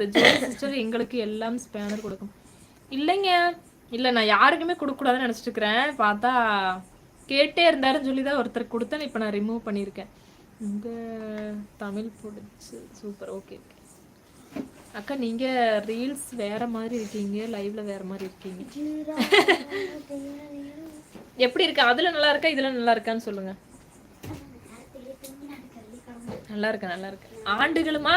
ஜோதி sister எங்களுக்கு எல்லாம் spanner கொடுக்கும். இல்லைங்க, இல்லை நான் யாருக்குமே கொடுக்கக்கூடாதுன்னு நினச்சிட்டு இருக்கிறேன். பார்த்தா கேட்டே இருந்தாருன்னு சொல்லி தான் ஒருத்தர் கொடுத்தேன். இப்போ நான் ரிமூவ் பண்ணியிருக்கேன். உங்கள் தமிழ் பிடிச்சி சூப்பர். ஓகே ஓகே அக்கா, நீங்கள் ரீல்ஸ் வேற மாதிரி இருக்கீங்க, லைவ்ல வேற மாதிரி இருக்கீங்க. எப்படி இருக்கு? அதில் நல்லா இருக்கா இதில் நல்லா இருக்கான்னு சொல்லுங்க. நல்லா இருக்கு நல்லா இருக்கு. ஆண்டுகளுமா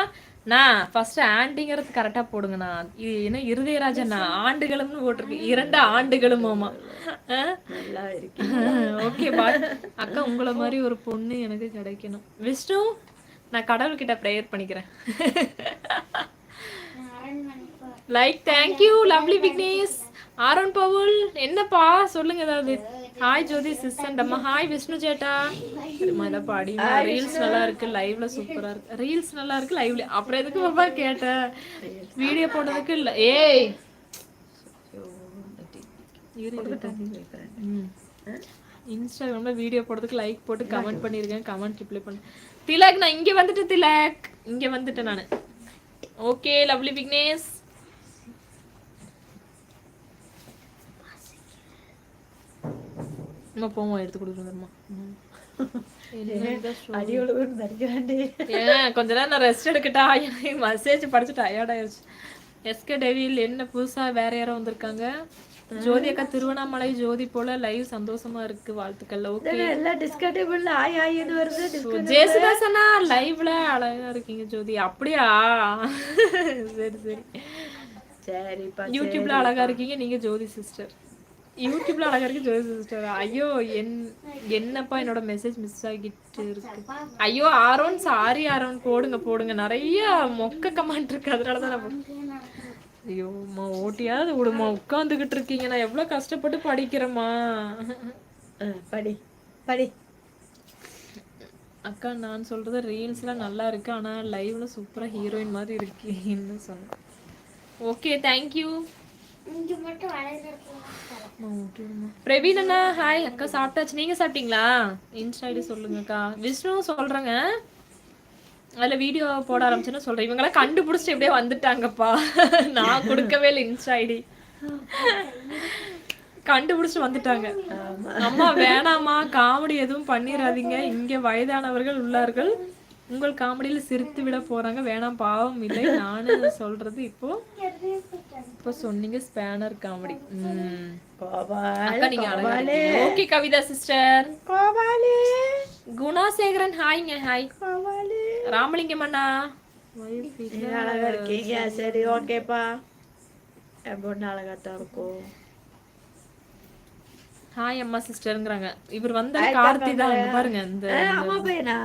நான் ஃபர்ஸ்ட் ஆண்டிங்கிறது கரெக்டாக போடுங்கண்ணா. இது என்ன இருதயராஜண்ணா ஆண்டுகளும்னு போட்டிருக்கு. 2 ஆண்டுகளுமாமா. நல்லா இருக்கு. ஓகே பாய் அக்கா, உங்களை மாதிரி ஒரு பொண்ணு எனக்கு கிடைக்கணும். விஷ்ணு, நான் கடவுள்கிட்ட ப்ரேயர் பண்ணிக்கிறேன். Like thank you lovely Vignesh. Aaron Paul என்னப்பா சொல்லுங்க ஏதாவது. ஹாய் ஜோதி சிஸ்டண்டம்மா. ஹாய் விஷ்ணு சேட்டா. பாடி ரீல்ஸ் நல்லா இருக்கு, லைவ்ல சூப்பரா இருக்கு. ரீல்ஸ் நல்லா இருக்கு லைவ்ல. அப்புறம் எதுக்கு பாப்பா கேட்ட? வீடியோ போட்டதுக்கு இல்ல. ஏய் இன்ஸ்டாகிராம்ல வீடியோ போடுறதுக்கு லைக் போட்டு கமெண்ட் பண்ணிருக்கேன். கமெண்ட் ரிப்ளை பண்ணு. திலக், நான் இங்க வந்துட்டு திலக், இங்க வந்துட்டேன் நானு. Okay lovely Vignesh. நம்ம போவோம், எடுத்து கொடுக்குறோம்மா. கொஞ்ச நேரம் நான் ரெஸ்ட் எடுக்கட்டா, மெசேஜ் படிச்சு டயர்ட் ஆயிடுச்சு. எஸ்கே டெவில் என்ன புதுசா வேற யாரோ வந்திருக்காங்க. ஜோதி அக்கா திருவண்ணாமலை ஜோதி போல லைவ் சந்தோஷமா இருக்கு, வாழ்த்துக்கள். ஓகே எல்லாம் டிஸ்கட்டபிள் ஆய் ஆயின்னு வருது. ஜெயசுதாசனா லைவ்ல அழகா இருக்கீங்க ஜோதி. அப்படியா? சரி சரி சரிப்பா. யூடியூப்ல அழகா இருக்கீங்க நீங்க ஜோதி சிஸ்டர். யூடியூப்ல அழகா இருக்கு ஜோதி சிஸ்டர். ஐயோ என்னப்பா என்னோட மெசேஜ் மிஸ் ஆகிட்டு இருக்கு. ஐயோ ஆரோன், சாரி ஆரோன், போடுங்க போடுங்க. நிறைய மொக்க கமெண்ட் இருக்கு, அதனாலதான் நான் ஐயோ அம்மா ஓட்டியாவது விடுமா. உட்காந்துக்கிட்டு இருக்கீங்க, நான் எவ்வளவு கஷ்டப்பட்டு படிக்கிறேம்மா. படி படி அக்கா. நான் சொல்றது ரீல்ஸ்லாம் நல்லா இருக்கு, ஆனா லைவ்ல சூப்பரா ஹீரோயின் மாதிரி இருக்கீங்கன்னு சொன்னேன். Okay thank you. பிரவீன் அண்ணா ஹாய் அக்கா. சாப்பிட்டாச்சு, நீங்க சாப்பிட்டீங்களா? இன்ஸ்டா ஐடி சொல்லுங்கக்கா. விஷ்ணு சொல்றேங்க, அதுல வீடியோ போட ஆரம்பிச்சுன்னு சொல்றேன். இவங்கெல்லாம் கண்டுபிடிச்சிட்டு எப்படியே வந்துட்டாங்கப்பா. நான் கொடுக்கவே இல்லை இன்ஸ்டா ஐடி, கண்டுபிடிச்சிட்டு வந்துட்டாங்க. அம்மா வேணாமா, காமெடி எதுவும் பண்ணிடாதீங்க, இங்க வயதானவர்கள் உள்ளார்கள், உங்கள் காமெடியில் சிரித்து விட போறாங்க, வேணாம் பாவம் இல்லை. நானு சொல்றது இப்போ சொன்னீங்க ஸ்பேனர் காமெடி. அக்கா நீங்க அழகா இருக்கீங்க. Okay Kavitha sister. குணாசேகரன் ஹாய்ங்க. ஹாய் ராமலிங்கம் அண்ணா. அழகா இருக்கீங்க. சரி ஓகேப்பா. பொண்ணு அழகாத்தான் இருக்கும். ஹாய் அம்மா சிஸ்டர்ங்கறாங்க. இவர் வந்த கார்த்தி தான் பாருங்க. இந்த அம்மா பையனா?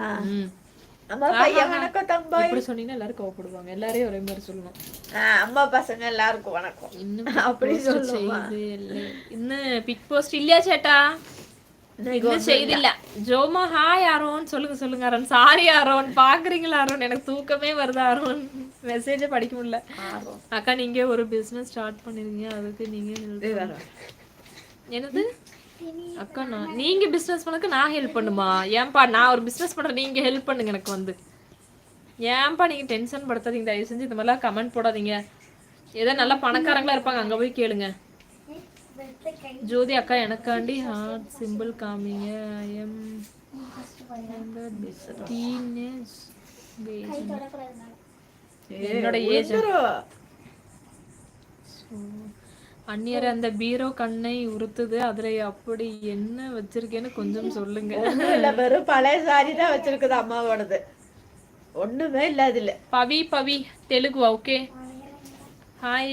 அம்மா பையன் வணக்கம் தம்பி. இப்படி சொன்னீங்கன்னா எல்லாரும் கோவப்படுவாங்க. எல்லாரையும் ஒரே மாதிரி சொல்லணும். அம்மா பசங்க எல்லாருக்கும் வணக்கம். இன்னும் அப்படி சொல்லுவாங்க. இன்னும் பிக் போஸ்ட் இல்லையா சேட்டா? இன்னும் செய்தி இல்ல. Joma hi Aaron. சொல்லுங்க சொல்லுங்க ஆரோன். சாரி ஆரோன், பாக்குறீங்களா ஆரோன்? எனக்கு தூக்கமே வருது ஆரோன், மெசேஜ படிக்க முடியல. அக்கா நீங்க ஒரு பிசினஸ் ஸ்டார்ட் பண்ணிருக்கீங்க, அதுக்கு நீங்க என்னது அக்கா? நீங்க பிசினஸ் பண்ணக்கு நான் ஹெல்ப் பண்ணுமா? ஏன்பா நான் ஒரு பிசினஸ் பண்றேன், நீங்க ஹெல்ப் பண்ணுங்க எனக்கு வந்து. ஏன்பா நீங்க டென்ஷன் படுத்தாதீங்க, தயவு செஞ்சு இந்த மாதிரிலாம் கமெண்ட் போடாதீங்க. ஏதோ நல்லா பணக்காரங்களா இருப்பாங்க, அங்க போய் கேளுங்க. ஜோதி அக்கா எனக்காண்டி ஹார்ட் சிம்பிள் காமிங்க. ஐ எம் டீனேஜ் என்னோட ஏஜ். அந்நியர் அந்த பீரோ கண்ணை உறுத்துது, அதுல அப்படி என்ன வச்சிருக்கேன்னு கொஞ்சம் சொல்லுங்க. வெறும் பழைய சாரி தான் வச்சிருக்குது அம்மாவோடது, ஒண்ணுமே இல்ல அதுல. பவி பவி தெலுங்குவா? ஓகே ஹாய்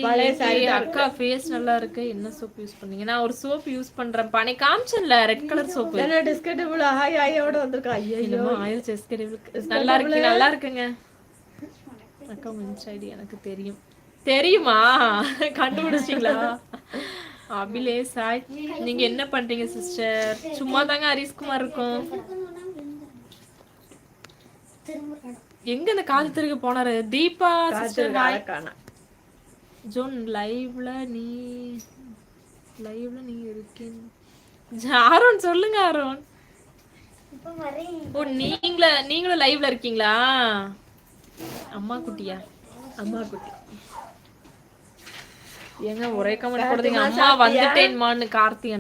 அக்கா. ஃபேஸ் நல்லா இருக்கு, என்ன சோப் யூஸ் பண்ணீங்க? நான் ஒரு சோப் யூஸ் பண்றேன், பனி காமிச்சல ரெட் கலர் சோப். டிஸ்கட்டபிள் ஹாய் ஹாயோட வந்திருக்கா. ஐயோ ஆயில் டிஸ்கட்டபிள் நல்லா இருக்கு, நல்லா இருக்குங்க அக்கா. மின்ஸ் ஐடி எனக்கு தெரியும். தெரியுமா? கண்டுபிடிச்சிட்டீங்களா? அபிலேஷ் ஹாய். நீங்க என்ன பண்றீங்க சிஸ்டர்? சும்மா தாங்க ஹரிஷ்குமார் இருக்கும். எங்க இந்த காது திருக்க போனாரு? Deepa sister hi. ஜோன் லைவ்ல நீ இருக்கீங்க. ஆரோன் சொல்லுங்க ஆரோன். ஓ நீங்களும் லைவ்ல இருக்கீங்களா? அம்மா குட்டியா? அம்மா குட்டி ஏங்க ஒரே கமெண்ட் போடுறீங்க அம்மா வந்துட்டேன்மான்னு கார்த்திகன்